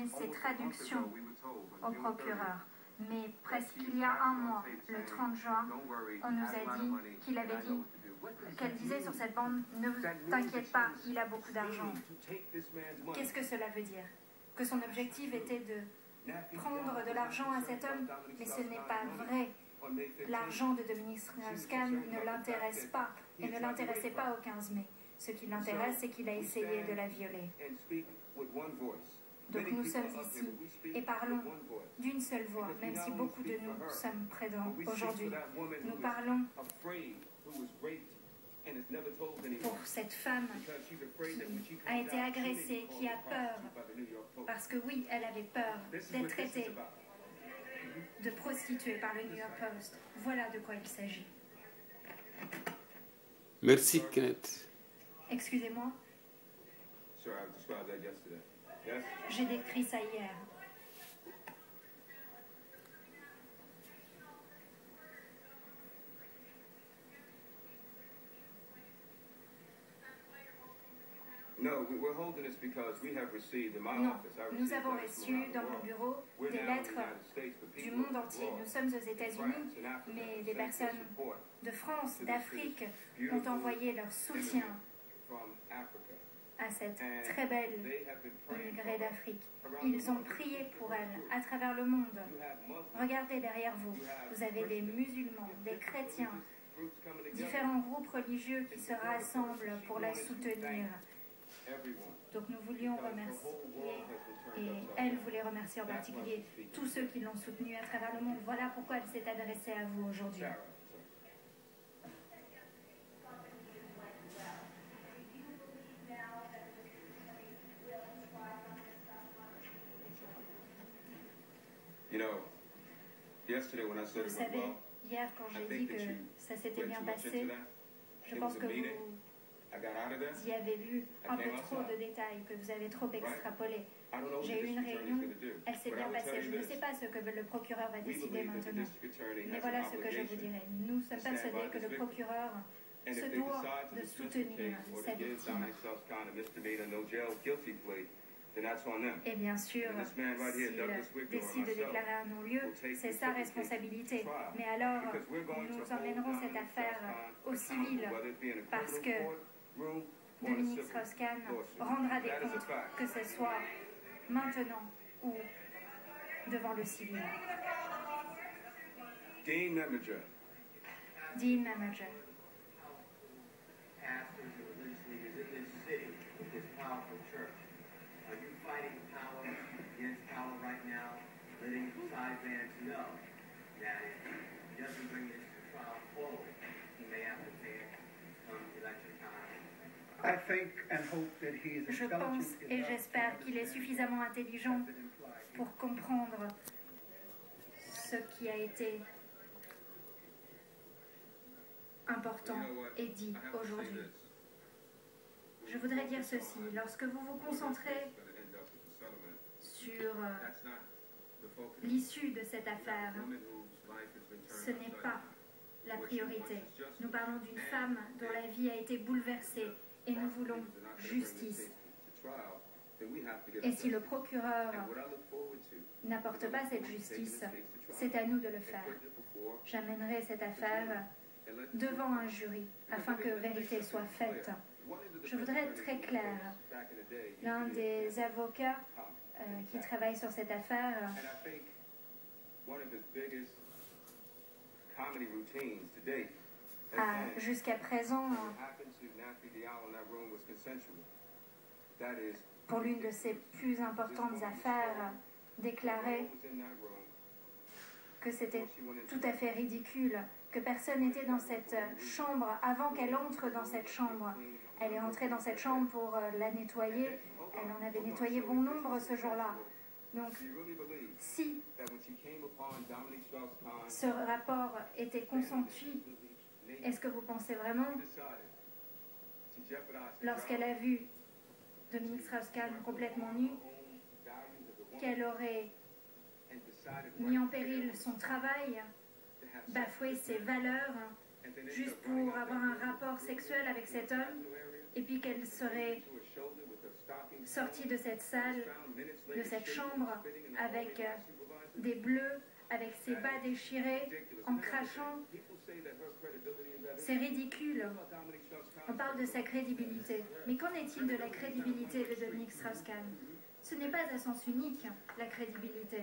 donné ses traductions au procureur. Mais presque il y a un mois, le 30 juin, on nous a dit qu'il avait dit, qu'elle disait sur cette bande, ne t'inquiète pas, il a beaucoup d'argent. Qu'est-ce que cela veut dire? Que son objectif était de prendre de l'argent à cet homme? Mais ce n'est pas vrai. L'argent de Dominique Strauss-Kahn ne l'intéresse pas et ne l'intéressait pas au 15 mai. Ce qui l'intéresse, c'est qu'il a essayé de la violer. Donc nous sommes ici et parlons d'une seule voix, même si beaucoup de nous sommes présents aujourd'hui. Nous parlons pour cette femme qui a été agressée, qui a peur, parce que oui, elle avait peur d'être traitée de prostituée par le New York Post. Voilà de quoi il s'agit. Merci, Kenneth. Excusez-moi. J'ai décrit ça hier. Non, nous avons reçu dans mon bureau des lettres du monde entier. Nous sommes aux États-Unis, mais des personnes de France, d'Afrique ont envoyé leur soutien à cette très belle immigrée d'Afrique. Ils ont prié pour elle à travers le monde. Regardez derrière vous, vous avez des musulmans, des chrétiens, différents groupes religieux qui se rassemblent pour la soutenir. Donc nous voulions remercier, et elle voulait remercier en particulier tous ceux qui l'ont soutenue à travers le monde. Voilà pourquoi elle s'est adressée à vous aujourd'hui. Vous savez, hier quand j'ai dit que ça s'était bien passé, je pense que vous y avez vu un peu trop de détails, que vous avez trop extrapolé. J'ai eu une réunion, elle s'est bien passée. Je ne sais pas ce que le procureur va décider maintenant. Mais voilà ce que je vous dirai. Nous sommes persuadés que le procureur se doit de soutenir sa victime. Et bien sûr, s'il décide de déclarer un non-lieu, c'est sa responsabilité. Mais alors, nous emmènerons cette affaire au civil, parce que Dominique Strauss-Kahn rendra des comptes, que ce soit maintenant ou devant le civil. Dean Manager. Dean Manager. Fighting power against power right now, letting Cy Vance know that if he doesn't bring this trial forward, he may have to pay it come election time. I think and hope that he is Je pense et j'espère qu'il est suffisamment intelligent pour comprendre ce qui a été important et dit aujourd'hui. Je voudrais dire ceci, lorsque vous vous concentrez sur l'issue de cette affaire, ce n'est pas la priorité. Nous parlons d'une femme dont la vie a été bouleversée et nous voulons justice. Et si le procureur n'apporte pas cette justice, c'est à nous de le faire. J'amènerai cette affaire devant un jury afin que vérité soit faite. Je voudrais être très claire. L'un des avocats qui travaille sur cette affaire a jusqu'à présent, pour l'une de ses plus importantes affaires, déclaré que c'était tout à fait ridicule, que personne n'était dans cette chambre avant qu'elle entre dans cette chambre. Elle est entrée dans cette chambre pour la nettoyer. Elle en avait nettoyé bon nombre ce jour-là. Donc, si ce rapport était consenti, est-ce que vous pensez vraiment, lorsqu'elle a vu Dominique Strauss-Kahn complètement nue, qu'elle aurait mis en péril son travail, bafoué ses valeurs, juste pour avoir un rapport sexuel avec cet homme, et puis qu'elle serait sorti de cette salle, de cette chambre, avec des bleus, avec ses bas déchirés, en crachant. C'est ridicule. On parle de sa crédibilité. Mais qu'en est-il de la crédibilité de Dominique Strauss-Kahn? Ce n'est pas à sens unique, la crédibilité.